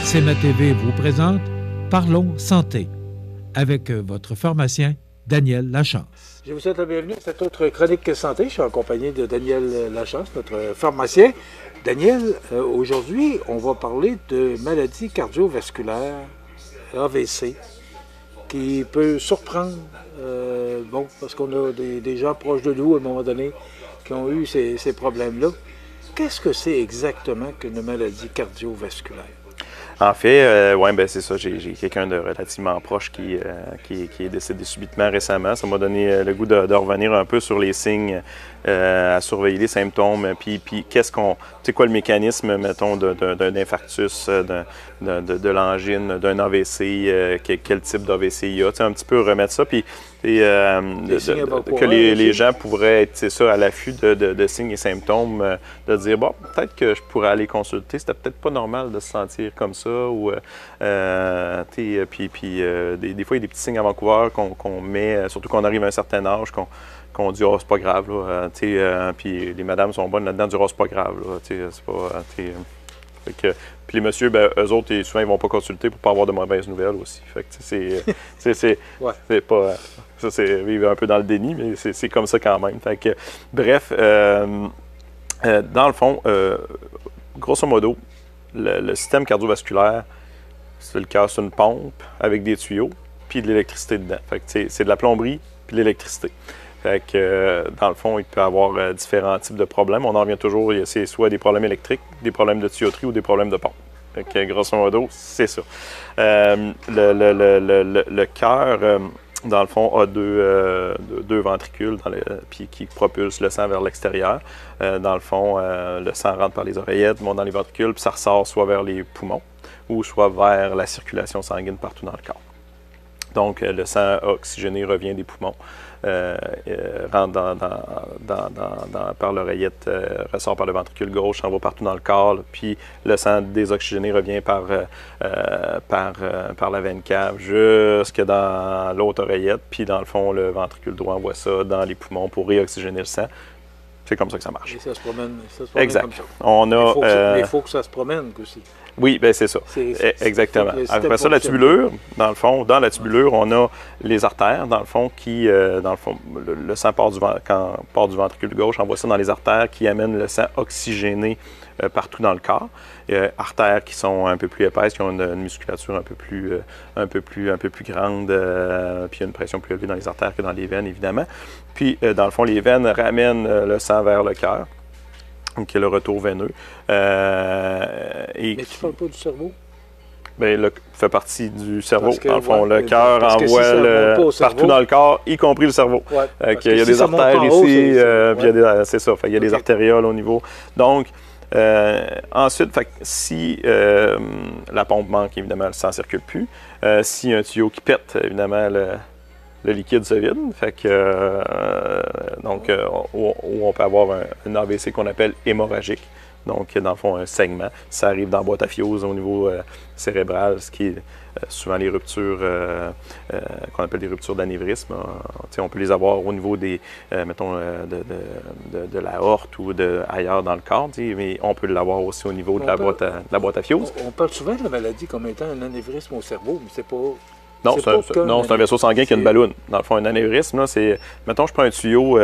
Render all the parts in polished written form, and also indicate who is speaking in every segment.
Speaker 1: CMA TV vous présente Parlons Santé avec votre pharmacien Daniel Lachance.
Speaker 2: Je vous souhaite la bienvenue à cette autre chronique santé. Je suis en compagnie de Daniel Lachance, notre pharmacien. Daniel, aujourd'hui, on va parler de maladies cardiovasculaires, AVC, qui peut surprendre, parce qu'on a des gens proches de nous à un moment donné qui ont eu ces problèmes-là. Qu'est-ce que c'est exactement qu'une maladie cardiovasculaire?
Speaker 3: En fait, c'est ça. J'ai quelqu'un de relativement proche qui est décédé subitement récemment. Ça m'a donné le goût de revenir un peu sur les signes à surveiller, les symptômes, puis c'est quoi le mécanisme, mettons, d'un infarctus, de l'angine, d'un AVC, quel type d'AVC il y a. Un petit peu remettre ça, puis que les gens pourraient être, c'est ça, à l'affût de signes et symptômes, de dire, bon, peut-être que je pourrais aller consulter, c'était peut-être pas normal de se sentir comme ça, ou des fois, il y a des petits signes avant-coureurs qu'on met, surtout qu'on arrive à un certain âge, qu'on dit, oh, c'est pas grave, là, puis les madames sont bonnes là-dedans, dire, oh, c'est pas grave, là, c'est pas, puis les messieurs, eux autres, souvent, ils vont pas consulter pour pas avoir de mauvaises nouvelles aussi. Fait que c'est pas... Ça, c'est vivre un peu dans le déni, mais c'est comme ça quand même. Fait que, bref, dans le fond, grosso modo, le système cardiovasculaire, c'est le cœur, c'est une pompe avec des tuyaux, puis de l'électricité dedans. Fait que c'est de la plomberie, puis de l'électricité. Fait que, dans le fond, il peut y avoir différents types de problèmes. On en revient toujours, c'est soit des problèmes électriques, des problèmes de tuyauterie ou des problèmes de pompe. Fait que, grosso modo, c'est ça. Le cœur, dans le fond, a deux ventricules qui propulsent le sang vers l'extérieur. Dans le fond, le sang rentre par les oreillettes, monte dans les ventricules, puis ça ressort soit vers les poumons ou soit vers la circulation sanguine partout dans le corps. Donc, le sang oxygéné revient des poumons, rentre par l'oreillette, ressort par le ventricule gauche, s'en va partout dans le corps, puis le sang désoxygéné revient par la veine cave jusque dans l'autre oreillette, puis dans le fond, le ventricule droit envoie ça dans les poumons pour réoxygéner le sang. C'est comme ça que ça marche.
Speaker 2: Et ça se promène
Speaker 3: exact.
Speaker 2: Comme ça.
Speaker 3: Il
Speaker 2: faut que ça se promène aussi.
Speaker 3: Oui, bien c'est ça. Exactement. Après ça, la tubulure, dans le fond, on a les artères, dans le fond, qui, le sang part du ventricule gauche, envoie ça dans les artères qui amènent le sang oxygéné partout dans le corps. Artères qui sont un peu plus épaisses, qui ont une musculature un peu plus grande, puis une pression plus élevée dans les artères que dans les veines, évidemment. Puis, dans le fond, les veines ramènent le sang vers le cœur. Donc, il y a le retour veineux.
Speaker 2: Mais tu ne parles pas du cerveau?
Speaker 3: Bien, fait partie du cerveau. Dans le fond, le cœur envoie partout dans le corps, y compris le cerveau. Ouais, il y a des artères ici, c'est ça. Il y a des artérioles au niveau. Donc, ensuite, si la pompe manque, évidemment, le sang ne circule plus. S'il y a un tuyau qui pète, évidemment, le liquide se vide. Fait que, où on peut avoir un AVC qu'on appelle hémorragique. Donc, dans le fond, un saignement. Ça arrive dans la boîte à fiose au niveau cérébral, ce qui est souvent les ruptures qu'on appelle des ruptures d'anévrisme. On peut les avoir au niveau des, de la aorte ou ailleurs dans le corps, mais on peut l'avoir aussi au niveau de la boîte à fiose.
Speaker 2: On parle souvent de la maladie comme étant un anévrisme au cerveau, mais c'est pas...
Speaker 3: Non, c'est un vaisseau sanguin qui a une balloune. Dans le fond, un anévrisme, là, c'est... Mettons, je prends un tuyau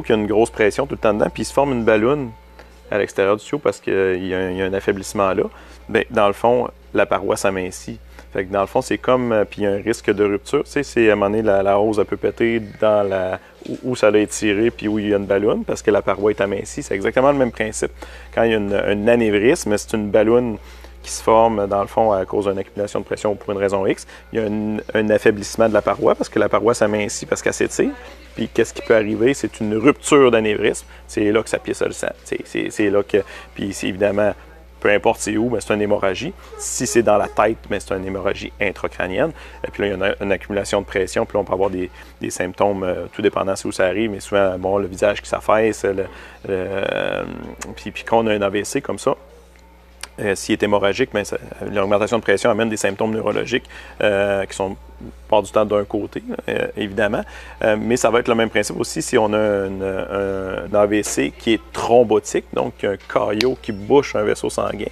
Speaker 3: qui a une grosse pression tout le temps dedans, puis il se forme une balloune à l'extérieur du tuyau parce qu'il y a un affaiblissement là. Bien, dans le fond, la paroi s'amincit. Fait que dans le fond, c'est comme... puis il y a un risque de rupture. Tu sais, c'est à un moment donné, la hose peut péter où ça l'a étiré puis où il y a une balloune parce que la paroi est amincie. C'est exactement le même principe. Quand il y a un anévrisme, c'est une balloune qui se forme, dans le fond, à cause d'une accumulation de pression pour une raison X. Il y a un affaiblissement de la paroi parce que la paroi s'amincit parce qu'elle s'étire. Puis qu'est-ce qui peut arriver? C'est une rupture d'anévrisme. C'est là que ça pisse le sang. C'est là que... Puis c'est évidemment, peu importe c'est où, mais c'est une hémorragie. Si c'est dans la tête, mais c'est une hémorragie intracrânienne. Et puis là, il y a une accumulation de pression. Puis là, on peut avoir des symptômes, tout dépendant de où ça arrive, mais souvent, bon, le visage qui s'affaisse, puis qu'on a un AVC comme ça. S'il est hémorragique, l'augmentation de pression amène des symptômes neurologiques qui sont part du temps d'un côté, évidemment. Mais ça va être le même principe aussi si on a un AVC qui est thrombotique, donc un caillot qui bouche un vaisseau sanguin.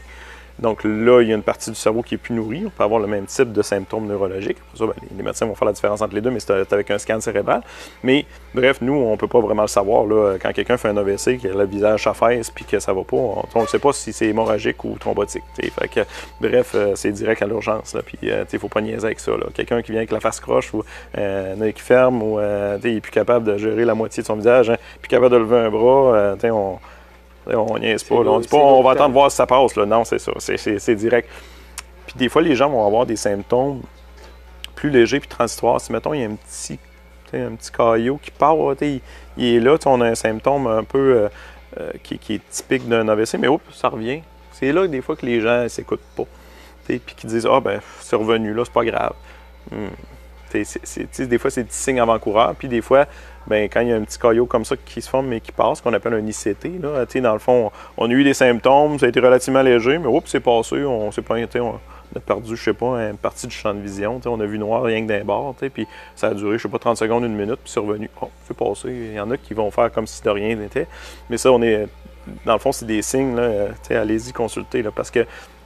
Speaker 3: Donc là, il y a une partie du cerveau qui est plus nourrie. On peut avoir le même type de symptômes neurologiques. Pour ça, les médecins vont faire la différence entre les deux, mais c'est avec un scan cérébral. Mais bref, nous, on ne peut pas vraiment le savoir. Là, quand quelqu'un fait un AVC, que le visage s'affaisse puis que ça va pas, on ne sait pas si c'est hémorragique ou thrombotique. Fait que, bref, c'est direct à l'urgence. Puis il ne faut pas niaiser avec ça. Quelqu'un qui vient avec la face croche ou un œil qui ferme ou il n'est plus capable de gérer la moitié de son visage, plus capable de lever un bras, on niaise pas. Là. On dit pas on va attendre voir si ça passe. Là. Non, c'est ça. C'est direct. Puis des fois, les gens vont avoir des symptômes plus légers puis transitoires. Si, mettons, il y a un petit caillot qui part, il est là, on a un symptôme un peu qui est typique d'un AVC, mais ça revient. C'est là des fois que les gens ne s'écoutent pas. Puis qui disent ah ben c'est revenu là, c'est pas grave. Des fois, c'est des signes avant-coureurs. Puis des fois, ben, quand il y a un petit caillot comme ça qui se forme mais qui passe, qu'on appelle un ICT, là, dans le fond, on a eu des symptômes, ça a été relativement léger, mais c'est passé, on s'est pas on a perdu, je sais pas, une partie du champ de vision. On a vu noir rien que d'un bord, puis ça a duré, je sais pas, 30 secondes, 1 minute, puis c'est revenu. Oh, c'est passé. Il y en a qui vont faire comme si de rien n'était. Mais ça, dans le fond, c'est des signes, allez-y consulter, là, parce que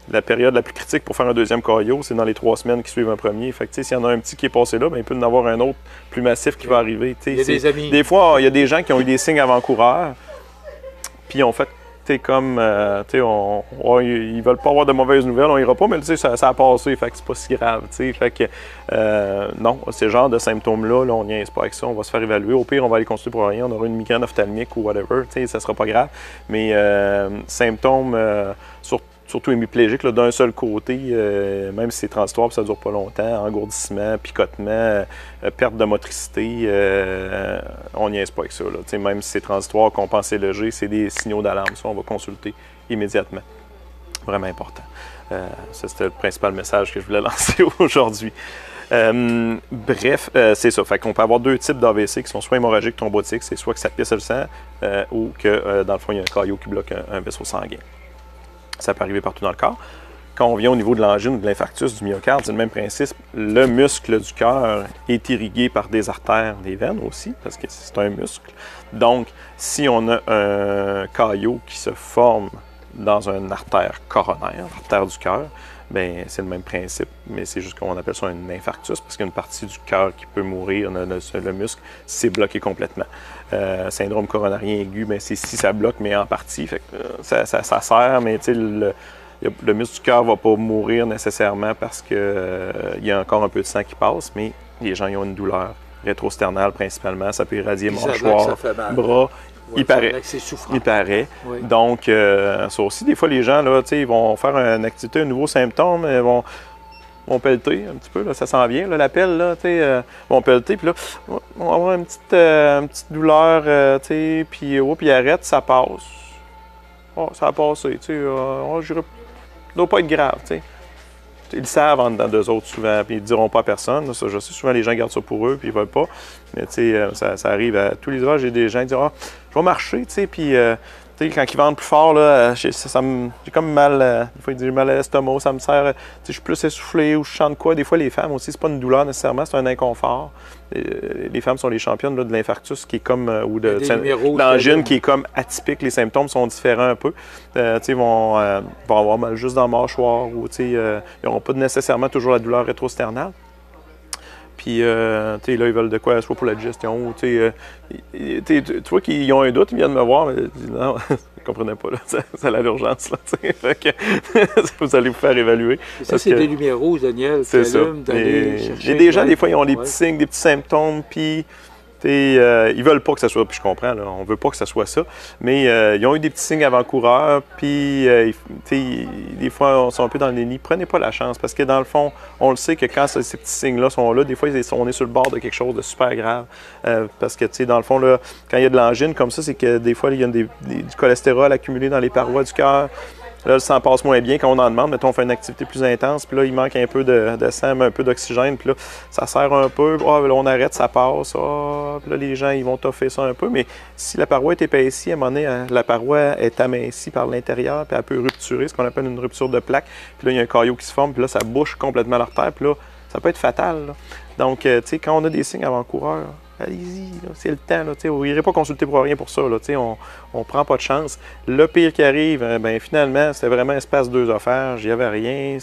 Speaker 3: la période la plus critique pour faire un deuxième caillot, c'est dans les 3 semaines qui suivent un premier. Fait que, s'il y en a un petit qui est passé là, ben, il peut y en avoir un autre plus massif qui va arriver.
Speaker 2: Il y a des amis.
Speaker 3: Des fois, il y a des gens qui ont eu des signes avant-coureurs, puis ont fait, comme, ils veulent pas avoir de mauvaises nouvelles, on ira pas, mais ça a passé, fait que c'est pas si grave. Fait que, non, ce genre de symptômes-là, on niaise pas avec ça, on va se faire évaluer. Au pire, on va aller consulter pour rien, on aura une migraine ophtalmique ou whatever, ça sera pas grave. Mais symptômes, surtout hémiplégique, d'un seul côté, même si c'est transitoire, ça ne dure pas longtemps, engourdissement, picotement, perte de motricité, on niaise pas avec ça. Là. Même si c'est transitoire, qu'on pense c'est léger, c'est des signaux d'alarme. Ça, on va consulter immédiatement. Vraiment important. Ça, c'était le principal message que je voulais lancer aujourd'hui. Bref, c'est ça. Fait qu'on peut avoir 2 types d'AVC qui sont soit hémorragiques, thrombotiques, c'est soit que ça pisse le sang ou que, dans le fond, il y a un caillot qui bloque un vaisseau sanguin. Ça peut arriver partout dans le corps. Quand on vient au niveau de l'angine ou de l'infarctus du myocarde, c'est le même principe. Le muscle du cœur est irrigué par des artères, des veines aussi, parce que c'est un muscle. Donc, si on a un caillot qui se forme dans une artère coronaire, l'artère du cœur, bien, c'est le même principe, mais c'est juste qu'on appelle ça un infarctus, parce qu'il y a une partie du cœur qui peut mourir, le muscle, c'est bloqué complètement. Syndrome coronarien aigu, bien, c'est si ça bloque, mais en partie. Fait que, ça sert, mais le muscle du cœur ne va pas mourir nécessairement parce qu'il y a encore un peu de sang qui passe, mais les gens ils ont une douleur rétrosternale principalement. Ça peut irradier mâchoire, bras.
Speaker 2: Ouais,
Speaker 3: il paraît.
Speaker 2: Oui.
Speaker 3: Donc, ça aussi, des fois, les gens, là, ils vont faire une activité, un nouveau symptôme, ils vont pelleter un petit peu, là, ça s'en vient, là, l'appel, là, vont pelleter, puis là, on va avoir une petite douleur, puis il arrête, ça passe. Oh, ça a passé, ça doit pas être grave, Ils le savent en dedans d'eux autres souvent, puis ils ne diront pas à personne. Ça, je sais, souvent les gens gardent ça pour eux, puis ils ne veulent pas. Mais ça arrive à tous les âges. J'ai des gens qui disent je vais marcher, puis quand ils vendent plus fort, là, j'ai comme mal. Des fois, ils disent j'ai mal à l'estomac, ça me sert. Je suis plus essoufflé ou je chante quoi. Des fois, les femmes aussi, c'est pas une douleur nécessairement, c'est un inconfort. Les femmes sont les championnes là, de l'infarctus qui est comme. Ou de l'angine qui est comme atypique. Les symptômes sont différents un peu. Ils vont avoir mal juste dans la mâchoire ou ils n'auront pas nécessairement toujours la douleur rétrosternale. Puis là, ils veulent de quoi, soit pour la digestion, ou tu vois qu'ils ont un doute, ils viennent me voir, mais non, je ne comprenais pas, là, c'est à l'urgence, là, fait que vous allez vous faire évaluer.
Speaker 2: Et ça, c'est des lumières rouges, Daniel,
Speaker 3: c'est ça. Il y a des gens, des fois, ils ont des petits signes, des petits symptômes, puis ils veulent pas que ça soit, puis je comprends, là, on veut pas que ça soit ça, mais ils ont eu des petits signes avant-coureurs, puis des fois, on sont un peu dans le déni. Prenez pas la chance, parce que dans le fond, on le sait que quand ces petits signes-là sont là, des fois, on est sur le bord de quelque chose de super grave, parce que, dans le fond, là, quand il y a de l'angine comme ça, c'est que des fois, il y a du cholestérol accumulé dans les parois du cœur. Là, le sang passe moins bien quand on en demande. Mettons, on fait une activité plus intense, puis là, il manque un peu de sang, un peu d'oxygène, puis là, ça sert un peu. Ah, là, on arrête, ça passe. Ah, puis là, les gens, ils vont toffer ça un peu. Mais si la paroi est épaissie, à un moment donné, la paroi est amincie par l'intérieur, puis elle peut rupturer, ce qu'on appelle une rupture de plaque. Puis là, il y a un caillot qui se forme, puis là, ça bouche complètement l'artère, puis là, ça peut être fatal. Là. Donc, tu sais, quand on a des signes avant-coureurs, allez-y, c'est le temps. Là, vous n'irez pas consulter pour rien pour ça. Là, on ne prend pas de chance. Le pire qui arrive, ben, finalement, c'était vraiment espace 2 il n'y avait rien.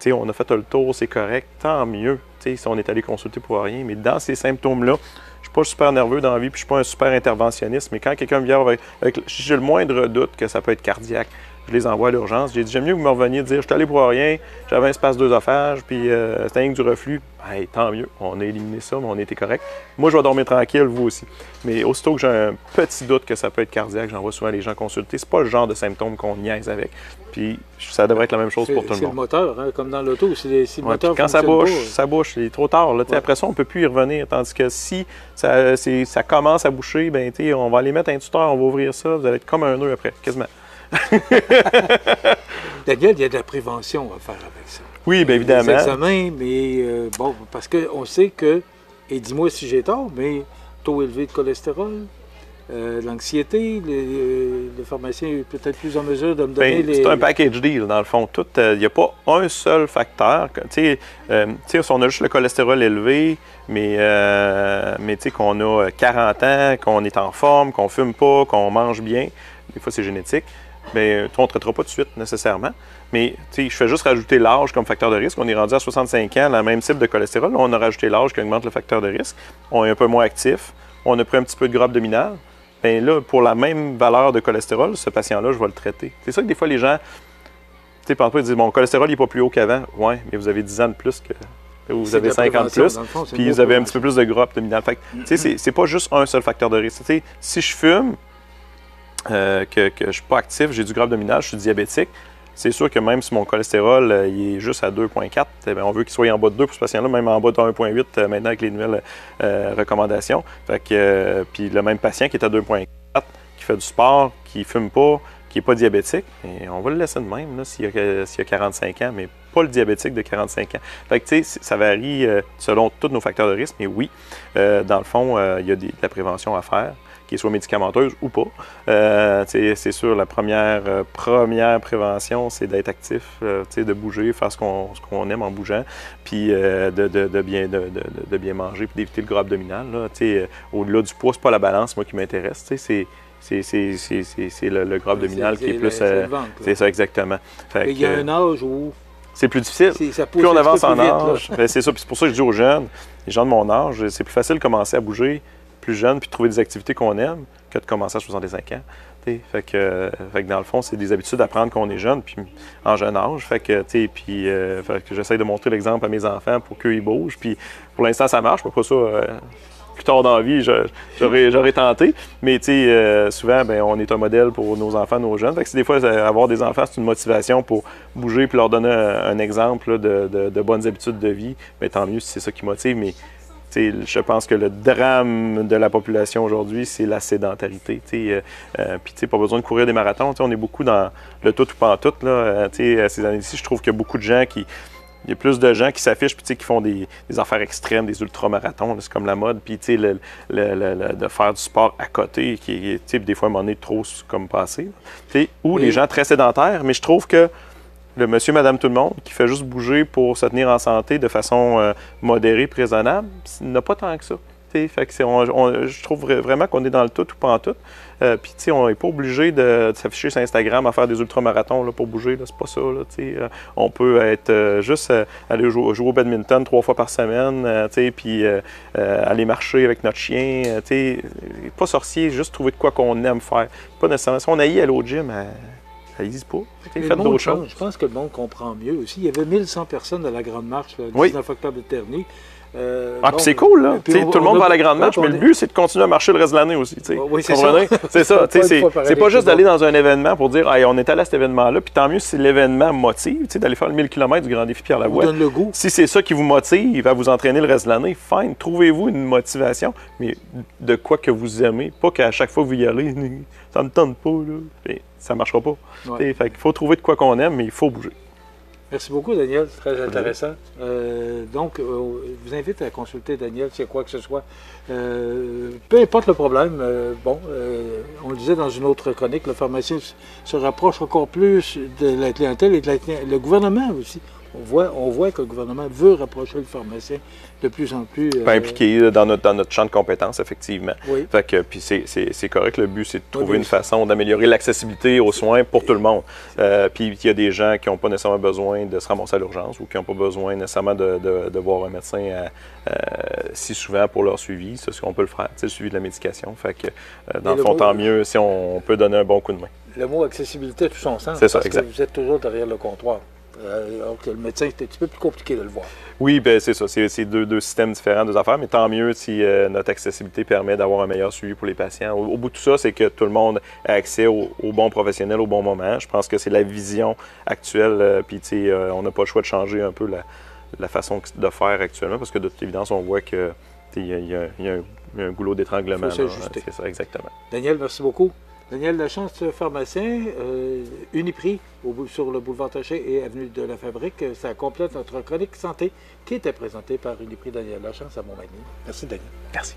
Speaker 3: On a fait le tour, c'est correct. Tant mieux si on est allé consulter pour rien. Mais dans ces symptômes-là, je ne suis pas super nerveux dans la vie, puis je ne suis pas un super interventionniste. Mais quand quelqu'un vient si j'ai le moindre doute que ça peut être cardiaque, je les envoie à l'urgence. J'ai dit, j'aime mieux que vous me reveniez dire, je suis allé pour rien, j'avais un espace 2 puis c'était rien que du reflux. Hey, tant mieux, on a éliminé ça, mais on était correct. Moi, je vais dormir tranquille, vous aussi. Mais aussitôt que j'ai un petit doute que ça peut être cardiaque, j'envoie souvent les gens consulter. C'est pas le genre de symptômes qu'on niaise avec. Puis ça devrait être la même chose pour tout le monde.
Speaker 2: C'est le moteur, hein, comme dans l'auto. Si le moteur
Speaker 3: quand ça bouche, il est trop tard. Là, après ça, on ne peut plus y revenir. Tandis que si ça commence à boucher, ben, on va aller mettre un tuteur, on va ouvrir ça, vous allez être comme un nœud après, quasiment.
Speaker 2: Daniel, il y a de la prévention à faire avec ça.
Speaker 3: Oui, bien évidemment.
Speaker 2: Des examens, mais bon, parce qu'on sait que, et dis-moi si j'ai tort, mais taux élevé de cholestérol, l'anxiété, le pharmacien est peut-être plus en mesure de me donner
Speaker 3: C'est un package deal, dans le fond. Il n'y a pas un seul facteur. Si on a juste le cholestérol élevé, mais qu'on a 40 ans, qu'on est en forme, qu'on ne fume pas, qu'on mange bien, des fois c'est génétique, mais on ne traitera pas tout de suite nécessairement. Mais je fais juste rajouter l'âge comme facteur de risque. On est rendu à 65 ans, la même type de cholestérol. Là, on a rajouté l'âge qui augmente le facteur de risque. On est un peu moins actif. On a pris un petit peu de gras abdominal. Bien là, pour la même valeur de cholestérol, ce patient-là, je vais le traiter. C'est ça que des fois, les gens, parfois, ils disent, mon cholestérol n'est pas plus haut qu'avant. Oui, mais vous avez 10 ans de plus que... Vous avez 50 plus, puis vous avez un petit peu plus de gras abdominal. Fait que, c'est pas juste un seul facteur de risque. Si je fume, que je ne suis pas actif, j'ai du gras abdominal, je suis diabétique, c'est sûr que même si mon cholestérol il est juste à 2,4, on veut qu'il soit en bas de 2 pour ce patient-là, même en bas de 1,8 maintenant avec les nouvelles recommandations. Fait que, puis le même patient qui est à 2,4, qui fait du sport, qui ne fume pas, qui n'est pas diabétique, et on va le laisser de même s'il y a 45 ans, mais pas le diabétique de 45 ans. Fait que, ça varie selon tous nos facteurs de risque, mais oui, dans le fond, il y a de la prévention à faire, qui soit médicamenteuse ou pas. C'est sûr, la première prévention, c'est d'être actif, de bouger, faire ce qu'on aime en bougeant, puis de bien manger, puis d'éviter le gras abdominal. Au-delà du poids, c'est pas la balance, moi, qui m'intéresse. C'est le gras abdominal qui est plus... c'est ça, exactement.
Speaker 2: Il y a un âge où...
Speaker 3: C'est plus difficile. Plus on avance en âge, c'est ça. Puis c'est pour ça que je dis aux jeunes, les gens de mon âge, c'est plus facile de commencer à bouger plus jeune puis de trouver des activités qu'on aime que de commencer à 65 ans. Fait que dans le fond, c'est des habitudes à prendre quand on est jeune, puis en jeune âge. Fait que j'essaie de montrer l'exemple à mes enfants pour qu'ils bougent. Puis pour l'instant, ça marche. Pas ça. Plus tard dans la vie, j'aurais tenté. Mais souvent, on est un modèle pour nos enfants, nos jeunes. Fait que des fois, avoir des enfants, c'est une motivation pour bouger puis leur donner un exemple là, de bonnes habitudes de vie. Tant mieux si c'est ça qui motive. Mais je pense que le drame de la population aujourd'hui, c'est la sédentarité. Puis pas besoin de courir des marathons. On est beaucoup dans le tout ou pas en tout. Là, ces années-ci, je trouve qu'il y a beaucoup de gens il y a plus de gens qui s'affichent puis qui font des affaires extrêmes, des ultramarathons, c'est comme la mode. Puis de faire du sport à côté, qui est des fois à un moment donné trop comme passé. Ou les gens très sédentaires, mais je trouve que le monsieur, madame, tout le monde, qui fait juste bouger pour se tenir en santé de façon modérée, raisonnable, n'a pas tant que ça. Fait que je trouve vraiment qu'on est dans le tout ou pas en tout. Puis, on n'est pas obligé de s'afficher sur Instagram à faire des ultramarathons là, pour bouger. C'est pas ça. Là, on peut être juste aller jouer au badminton 3 fois par semaine, puis aller marcher avec notre chien. Pas sorcier, juste trouver de quoi qu'on aime faire. Pas nécessairement. Si on aille aller au gym, allez-y pas. Faites d'autres choses.
Speaker 2: Je pense que le monde comprend mieux aussi. Il y avait 1100 personnes à la Grande Marche le 19 octobre dernier.
Speaker 3: Puis c'est cool, là. Tout le monde va à la Grande Marche, mais le but, c'est de continuer à marcher le reste de l'année aussi.
Speaker 2: Oui, c'est ça.
Speaker 3: C'est ça. C'est pas juste d'aller dans un événement pour dire hey, on est allé à cet événement-là, puis tant mieux si l'événement motive, d'aller faire le 1000 km du Grand Défi Pierre-Lavoie.
Speaker 2: Donne le goût.
Speaker 3: Si c'est ça qui vous motive à vous entraîner le reste de l'année, fine, trouvez-vous une motivation, mais de quoi que vous aimez, pas qu'à chaque fois que vous y allez, ça me tente pas, là. Puis, ça marchera pas. Fait qu'il faut trouver de quoi qu'on aime, mais il faut bouger.
Speaker 2: Merci beaucoup, Daniel. C'est très intéressant. Donc, je vous invite à consulter Daniel s'il y a quoi que ce soit. Peu importe le problème. On le disait dans une autre chronique, le pharmacien se rapproche encore plus de la clientèle et de le gouvernement aussi. On voit que le gouvernement veut rapprocher le pharmacien de plus en plus...
Speaker 3: impliqué dans notre champ de compétences, effectivement.
Speaker 2: Oui.
Speaker 3: Fait que, puis c'est correct. Le but, c'est de trouver une façon d'améliorer l'accessibilité aux soins pour tout le monde. Puis il y a des gens qui n'ont pas nécessairement besoin de se ramasser à l'urgence ou qui n'ont pas besoin nécessairement de voir un médecin si souvent pour leur suivi. C'est ce qu'on peut le faire, le suivi de la médication. Fait que, dans le fond, tant mieux si on peut donner un bon coup de main.
Speaker 2: Le mot accessibilité a tout son sens.
Speaker 3: C'est ça,
Speaker 2: parce
Speaker 3: exact.
Speaker 2: que vous êtes toujours derrière le comptoir. Alors que le médecin, c'est un petit peu plus compliqué de le voir.
Speaker 3: Oui, bien c'est ça. C'est deux systèmes différents, deux affaires, mais tant mieux si notre accessibilité permet d'avoir un meilleur suivi pour les patients. Au bout de tout ça, c'est que tout le monde a accès aux bons professionnels au bon moment. Je pense que c'est la vision actuelle, puis on n'a pas le choix de changer un peu la façon de faire actuellement, parce que de toute évidence, on voit qu'il y a un goulot d'étranglement.
Speaker 2: Il faut s'ajuster.
Speaker 3: C'est ça, exactement.
Speaker 2: Daniel, merci beaucoup. Daniel Lachance, pharmacien, Uniprix, sur le boulevard Taché et avenue de la Fabrique. Ça complète notre chronique santé qui était présentée par Uniprix Daniel Lachance à Montmagny. Merci, Daniel.
Speaker 3: Merci.